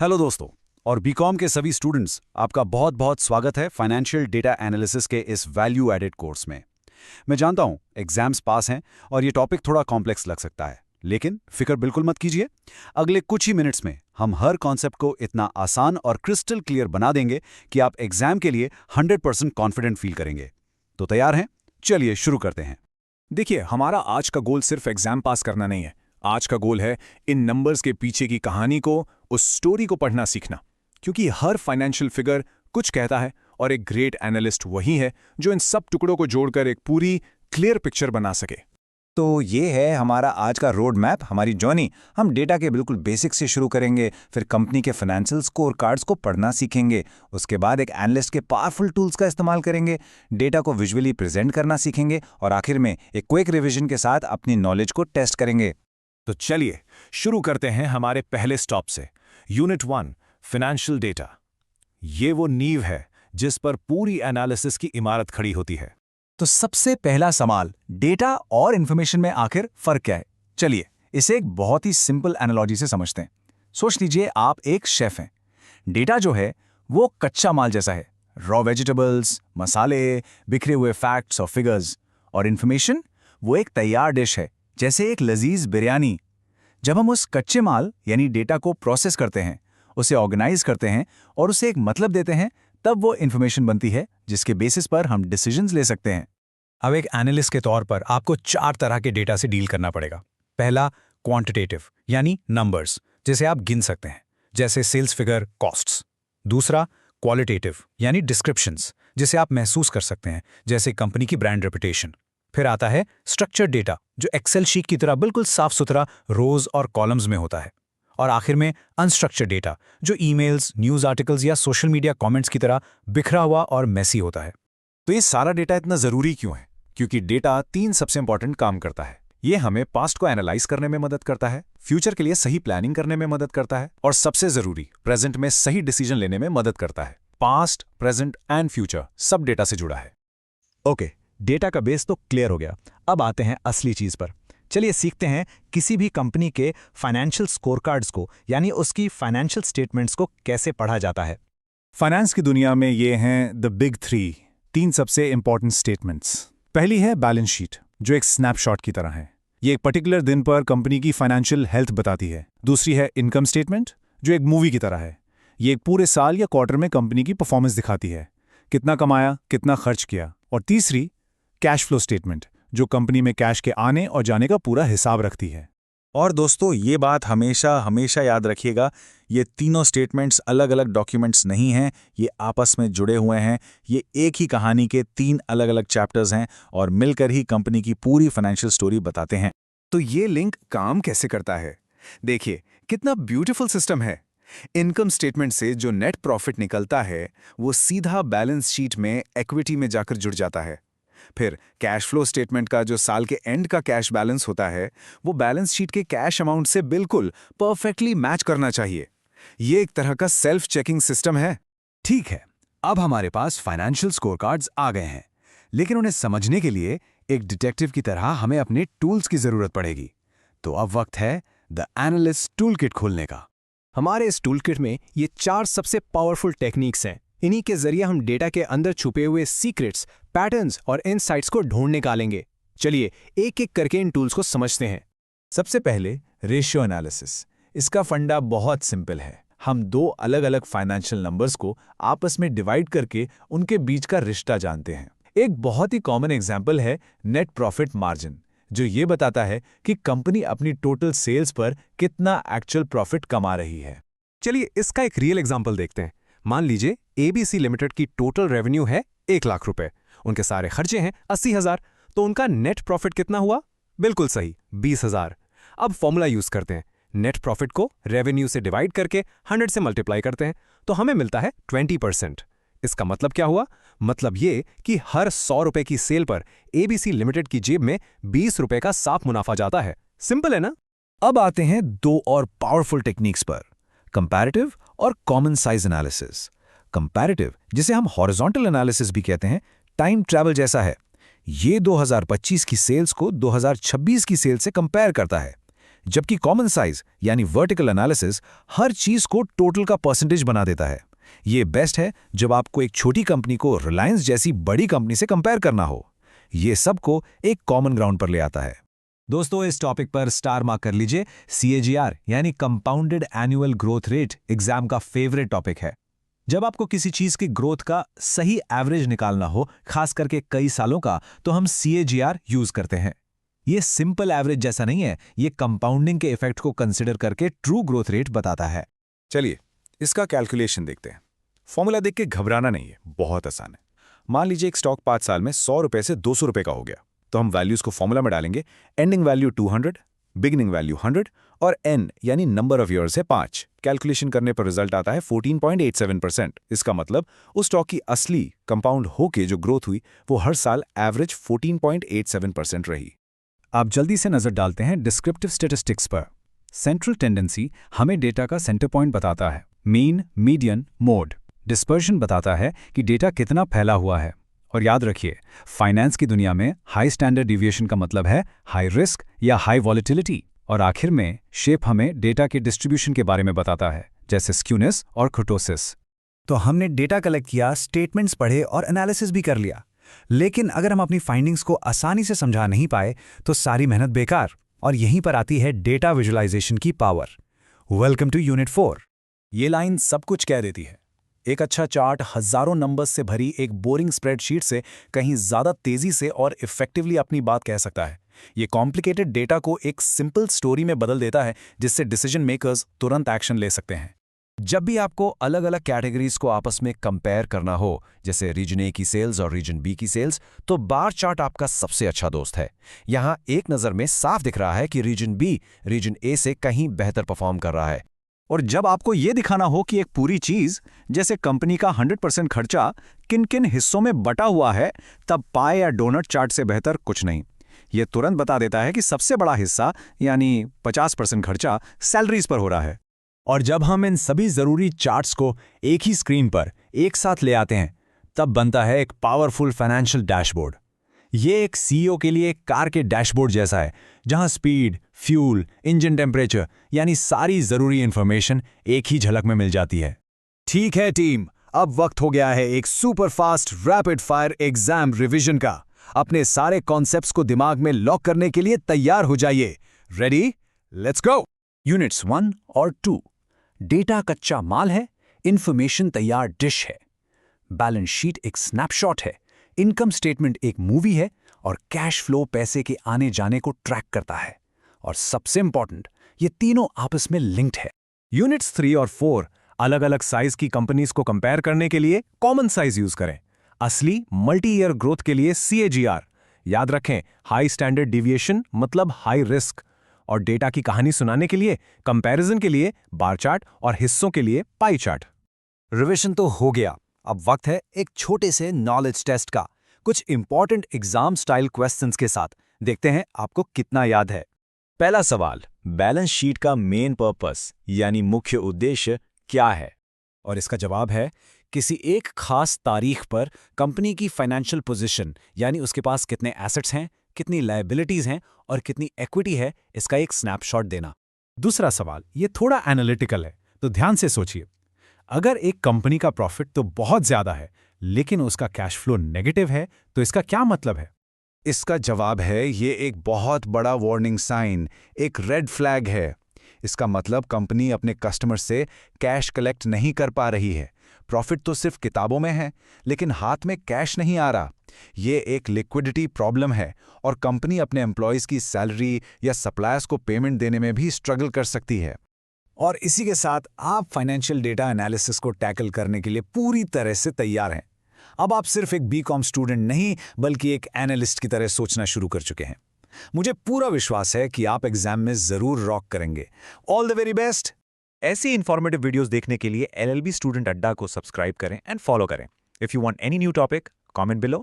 Hello दोस्तों और BCom के सभी स्टूडेंट्स, आपका बहुत बहुत स्वागत है फाइनेंशियल डेटा एनालिसिस के इस वैल्यू एडेड कोर्स में। मैं जानता हूं एग्जाम्स पास हैं और ये टॉपिक थोड़ा कॉम्प्लेक्स लग सकता है, लेकिन फिक्र बिल्कुल मत कीजिए। अगले कुछ ही मिनट्स में हम हर कॉन्सेप्ट को इतना आसान और क्रिस्टल क्लियर बना देंगे कि आप एग्जाम के लिए 100% कॉन्फिडेंट फील करेंगे। तो तैयार हैं? चलिए शुरू करते हैं। देखिए, हमारा आज का गोल सिर्फ एग्जाम पास करना नहीं है। आज का गोल है इन नंबर्स के पीछे की कहानी को, उस स्टोरी को पढ़ना सीखना। क्योंकि हर फाइनेंशियल फिगर कुछ कहता है और एक ग्रेट एनालिस्ट वही है जो इन सब टुकड़ों को जोड़कर एक पूरी क्लियर पिक्चर बना सके। तो ये है हमारा आज का रोड मैप, हमारी जर्नी। हम डेटा के बिल्कुल बेसिक से शुरू करेंगे, फिर कंपनी के फाइनेंशियल स्कोर कार्ड्स को पढ़ना सीखेंगे, उसके बाद एक एनालिस्ट के पावरफुल टूल्स का इस्तेमाल करेंगे, डेटा को विजुअली प्रेजेंट करना सीखेंगे और आखिर में एक क्विक रिवीजन के साथ अपनी नॉलेज को टेस्ट करेंगे। तो चलिए शुरू करते हैं हमारे पहले स्टॉप से। Unit 1, financial data. ये वो नींव है जिस पर पूरी एनालिसिस की इमारत खड़ी होती है। तो सबसे पहला सवाल, डेटा और इन्फॉर्मेशन में आखिर फर्क क्या है? चलिए इसे एक बहुत ही सिंपल एनालॉजी से समझते हैं। सोच लीजिए आप एक शेफ हैं। डेटा जो है वो कच्चा माल जैसा है, रॉ वेजिटेबल्स, मसाले, बिखरे हुए फैक्ट्स और फिगर्स। और इन्फॉर्मेशन वो एक तैयार डिश है, जैसे एक लजीज बिरयानी। जब हम उस कच्चे माल यानी डेटा को प्रोसेस करते हैं, उसे ऑर्गेनाइज करते हैं और उसे एक मतलब देते हैं, तब वो इन्फॉर्मेशन बनती है जिसके बेसिस पर हम डिसीजंस ले सकते हैं। अब एक एनालिस्ट के तौर पर आपको 4 तरह के डेटा से डील करना पड़ेगा। पहला, क्वांटिटेटिव यानी नंबर्स, जिसे आप गिन सकते हैं, जैसे सेल्स फिगर, कॉस्ट्स। दूसरा, क्वालिटेटिव यानी डिस्क्रिप्शंस, जिसे आप महसूस कर सकते हैं, जैसे कंपनी की ब्रांड रेपुटेशन। फिर आता है स्ट्रक्चर्ड डेटा, जो एक्सेल शीट की तरह बिल्कुल साफ सुथरा रोज और कॉलम्स में होता है। और आखिर में अनस्ट्रक्चर्ड डेटा, जो ईमेल्स, न्यूज़ आर्टिकल्स या सोशल मीडिया कमेंट्स की तरह बिखरा हुआ और मेसी होता है। तो ये सारा डेटा इतना जरूरी क्यों है? क्योंकि डेटा 3 सबसे इंपॉर्टेंट काम करता है। ये हमें पास्ट को एनालाइज करने में मदद करता है, फ्यूचर के लिए सही प्लानिंग करने में मदद करता है और सबसे जरूरी, प्रेजेंट में सही डिसीजन लेने में मदद करता है। पास्ट, प्रेजेंट एंड फ्यूचर सब डेटा से जुड़ा है। ओके, डेटा का बेस तो क्लियर हो गया। अब आते हैं असली चीज पर। चलिए सीखते हैं किसी भी कंपनी के फाइनेंशियल स्कोरकार्ड्स को, यानी उसकी फाइनेंशियल स्टेटमेंट्स को कैसे पढ़ा जाता है। फाइनेंस की दुनिया में ये हैं द बिग 3 सबसे इंपॉर्टेंट स्टेटमेंट्स। पहली है बैलेंस शीट, जो एक स्नैपशॉट की तरह है। ये एक पर्टिकुलर दिन पर कंपनी की फाइनेंशियल हेल्थ बताती है। दूसरी है इनकम स्टेटमेंट, जो एक मूवी की तरह है। ये एक पूरे साल या क्वार्टर में कंपनी की परफॉर्मेंस दिखाती है, कितना कमाया, कितना खर्च किया। और तीसरी, कैश फ्लो स्टेटमेंट, जो कंपनी में कैश के आने और जाने का पूरा हिसाब रखती है। और दोस्तों, ये बात हमेशा हमेशा याद रखिएगा, ये तीनों स्टेटमेंट्स अलग अलग डॉक्यूमेंट्स नहीं हैं, ये आपस में जुड़े हुए हैं। ये एक ही कहानी के 3 अलग अलग चैप्टर्स हैं और मिलकर ही कंपनी की पूरी फाइनेंशियल स्टोरी बताते हैं। तो ये लिंक काम कैसे करता है? देखिए कितना ब्यूटीफुल सिस्टम है। इनकम स्टेटमेंट से जो नेट प्रॉफिट निकलता है वो सीधा बैलेंस शीट में इक्विटी में जाकर जुड़ जाता है। फिर कैश फ्लो स्टेटमेंट का जो साल के एंड का कैश बैलेंस होता है वो बैलेंस शीट के कैश अमाउंट से बिल्कुल परफेक्टली मैच करना चाहिए। ये एक तरह का सेल्फ चेकिंग सिस्टम है। ठीक है, अब हमारे पास फाइनेंशियल स्कोरकार्ड्स आ गए हैं, लेकिन उन्हें समझने के लिए एक डिटेक्टिव की तरह हमें अपने टूल्स की जरूरत पड़ेगी। तो अब वक्त है द एनालिस्ट टूल किट खोलने का। हमारे इस टूल किट में ये 4 सबसे पावरफुल टेक्निक्स हैं। इन्हीं के जरिए हम डेटा के अंदर छुपे हुए सीक्रेट्स, पैटर्न्स और इनसाइट्स को ढूंढ निकालेंगे। चलिए एक एक करके इन टूल्स को समझते हैं। सबसे पहले रेशियो एनालिसिस। इसका फंडा बहुत सिंपल है। हम 2 अलग अलग फाइनेंशियल नंबर्स को आपस में डिवाइड करके उनके बीच का रिश्ता जानते हैं। एक बहुत ही कॉमन एग्जाम्पल है नेट प्रॉफिट मार्जिन, जो ये बताता है कि कंपनी अपनी टोटल सेल्स पर कितना एक्चुअल प्रॉफिट कमा रही है। चलिए इसका एक रियल एग्जाम्पल देखते हैं। मान लीजिए एबीसी लिमिटेड की टोटल रेवेन्यू है 1 लाख रुपए, उनके सारे खर्चे हैं 80,000, तो उनका नेट प्रॉफिट कितना हुआ? बिल्कुल सही, 20,000। अब फॉर्मूला यूज करते हैं। नेट प्रॉफिट को रेवेन्यू से डिवाइड करके 100 से मल्टीप्लाई करते हैं तो हमें मिलता है 20%। इसका मतलब क्या हुआ? मतलब ये कि हर 100 रुपए की सेल पर एबीसी लिमिटेड की जेब में 20 रुपए का साफ मुनाफा जाता है। सिंपल है ना? अब आते हैं 2 और पावरफुल टेक्निक्स पर, कंपैरेटिव और कॉमन साइज एनालिसिस। कंपैरेटिव, जिसे हम हॉरिजॉन्टल एनालिसिस भी कहते हैं, टाइम ट्रैवल जैसा है। ये 2025 की सेल्स को 2026 की सेल्स से कंपेयर करता है। जबकि कॉमन साइज यानी वर्टिकल एनालिसिस हर चीज को टोटल का परसेंटेज बना देता है। ये बेस्ट है जब आपको एक छोटी कंपनी को रिलायंस जैसी बड़ी कंपनी से कंपेयर करना हो। ये सबको एक कॉमन ग्राउंड पर ले आता है। दोस्तों, इस टॉपिक पर स्टार मार्क कर लीजिए। CAGR यानी compounded annual growth rate exam का फेवरेट टॉपिक है। जब आपको किसी चीज की ग्रोथ का सही एवरेज निकालना हो, खास करके कई सालों का, तो हम CAGR यूज करते हैं। ये सिंपल एवरेज जैसा नहीं है, ये कंपाउंडिंग के इफेक्ट को कंसिडर करके ट्रू ग्रोथ रेट बताता है। चलिए इसका कैलकुलेशन देखते हैं। फॉर्मूला देख के घबराना नहीं है, बहुत आसान है। मान लीजिए एक स्टॉक 5 साल में 100 रुपए से 200 रुपए का हो गया, तो हम वैल्यूज को फॉर्मूला में डालेंगे। एंडिंग वैल्यू 200, बिगिनिंग वैल्यू 100 और n यानी नंबर ऑफ ईयर्स है 5। कैलकुलेशन करने पर रिजल्ट आता है 14.87%। इसका मतलब उस स्टॉक की असली कंपाउंड होके जो ग्रोथ हुई वो हर साल एवरेज 14.87% रही। आप जल्दी से नजर डालते हैं डिस्क्रिप्टिव स्टैटिस्टिक्स पर। सेंट्रल टेंडेंसी हमें डेटा का सेंटर पॉइंट बताता है। Mean, median, mode. डिस्पर्शन बताता है कि डेटा कितना फैला हुआ है। और याद रखिए, फाइनेंस की दुनिया में हाई स्टैंडर्ड डिविएशन का मतलब है हाई रिस्क या हाई वॉलेटिलिटी। और आखिर में शेप हमें डेटा के डिस्ट्रीब्यूशन के बारे में बताता है, जैसे स्क्यूनेस और कुर्टोसिस। तो हमने डेटा कलेक्ट किया, स्टेटमेंट्स पढ़े और एनालिसिस भी कर लिया, लेकिन अगर हम अपनी फाइंडिंग्स को आसानी से समझा नहीं पाए तो सारी मेहनत बेकार। और यहीं पर आती है डेटा विजुअलाइजेशन की पावर। Welcome to unit 4। ये लाइन सब कुछ कह देती है। एक अच्छा चार्ट हजारों नंबर्स से भरी एक बोरिंग स्प्रेडशीट से कहीं ज्यादा तेजी से और इफेक्टिवली अपनी बात कह सकता है। ये कॉम्प्लिकेटेड डेटा को एक सिंपल स्टोरी में बदल देता है, जिससे डिसीजन मेकर्स तुरंत एक्शन ले सकते हैं। जब भी आपको अलग अलग कैटेगरीज को आपस में कंपेयर करना हो, जैसे रीजन ए की सेल्स और रीजन बी की सेल्स, तो बार चार्ट आपका सबसे अच्छा दोस्त है। यहाँ एक नज़र में साफ दिख रहा है कि रीजन बी रीजन ए से कहीं बेहतर परफॉर्म कर रहा है। और जब आपको ये दिखाना हो कि एक पूरी चीज, जैसे कंपनी का 100% खर्चा किन किन हिस्सों में बटा हुआ है, तब पाए या डोनट चार्ट से बेहतर कुछ नहीं। ये तुरंत बता देता है कि सबसे बड़ा हिस्सा यानी 50% खर्चा सैलरीज पर हो रहा है। और जब हम इन सभी जरूरी चार्ट्स को एक ही स्क्रीन पर एक साथ ले आते हैं, तब बनता है एक पावरफुल फाइनेंशियल डैशबोर्ड। ये एक CEO के लिए कार के डैशबोर्ड जैसा है, जहां स्पीड, फ्यूल, इंजन टेम्परेचर यानी सारी जरूरी इंफॉर्मेशन एक ही झलक में मिल जाती है। ठीक है टीम, अब वक्त हो गया है एक super fast rapid fire exam revision का। अपने सारे कॉन्सेप्ट्स को दिमाग में लॉक करने के लिए तैयार हो जाइए। रेडी? Let's go. यूनिट्स 1 और 2। डेटा कच्चा माल है, इंफॉर्मेशन तैयार डिश है। बैलेंस शीट एक स्नैपशॉट है, इनकम स्टेटमेंट एक मूवी है और कैश फ्लो पैसे के आने जाने को ट्रैक करता है। और सबसे इंपॉर्टेंट, ये तीनों आपस में लिंक्ड है। यूनिट्स 3 और 4 अलग अलग साइज की कंपनीज को कंपेयर करने के लिए कॉमन साइज यूज करें। असली मल्टी ईयर ग्रोथ के लिए CAGR याद रखें, हाई स्टैंडर्ड डिविएशन मतलब हाई रिस्क। और डेटा की कहानी सुनाने के लिए, कंपैरिजन के लिए बार चार्ट और हिस्सों के लिए पाई चार्ट। रिवीजन तो हो गया, अब वक्त है एक छोटे से नॉलेज टेस्ट का, कुछ इंपॉर्टेंट एग्जाम स्टाइल क्वेश्चंस के साथ। देखते हैं आपको कितना याद है। पहला सवाल, बैलेंस शीट का मेन पर्पस यानी मुख्य उद्देश्य क्या है? और इसका जवाब है, किसी एक खास तारीख पर कंपनी की फाइनेंशियल पोजीशन यानी उसके पास कितने एसेट्स हैं, कितनी लायबिलिटीज हैं और कितनी इक्विटी है, इसका एक स्नैपशॉट देना। दूसरा सवाल, ये थोड़ा एनालिटिकल है, तो ध्यान से सोचिए। अगर एक कंपनी का प्रॉफिट तो बहुत ज्यादा है, लेकिन उसका कैश फ्लो नेगेटिव है, तो इसका क्या मतलब है? इसका जवाब है, ये एक बहुत बड़ा वार्निंग साइन, एक रेड फ्लैग है। इसका मतलब कंपनी अपने कस्टमर से कैश कलेक्ट नहीं कर पा रही है। प्रॉफिट तो सिर्फ किताबों में है, लेकिन हाथ में कैश नहीं आ रहा। ये एक लिक्विडिटी प्रॉब्लम है और कंपनी अपने एम्प्लॉयज की सैलरी या सप्लायर्स को पेमेंट देने में भी स्ट्रगल कर सकती है। और इसी के साथ आप फाइनेंशियल डेटा एनालिसिस को टैकल करने के लिए पूरी तरह से तैयार हैं। अब आप सिर्फ एक BCom स्टूडेंट नहीं, बल्कि एक एनालिस्ट की तरह सोचना शुरू कर चुके हैं। मुझे पूरा विश्वास है कि आप एग्जाम में जरूर रॉक करेंगे। All the very best. ऐसी इंफॉर्मेटिव वीडियोस देखने के लिए LLB स्टूडेंट अड्डा को सब्सक्राइब करें एंड फॉलो करें। If you want any new topic, comment below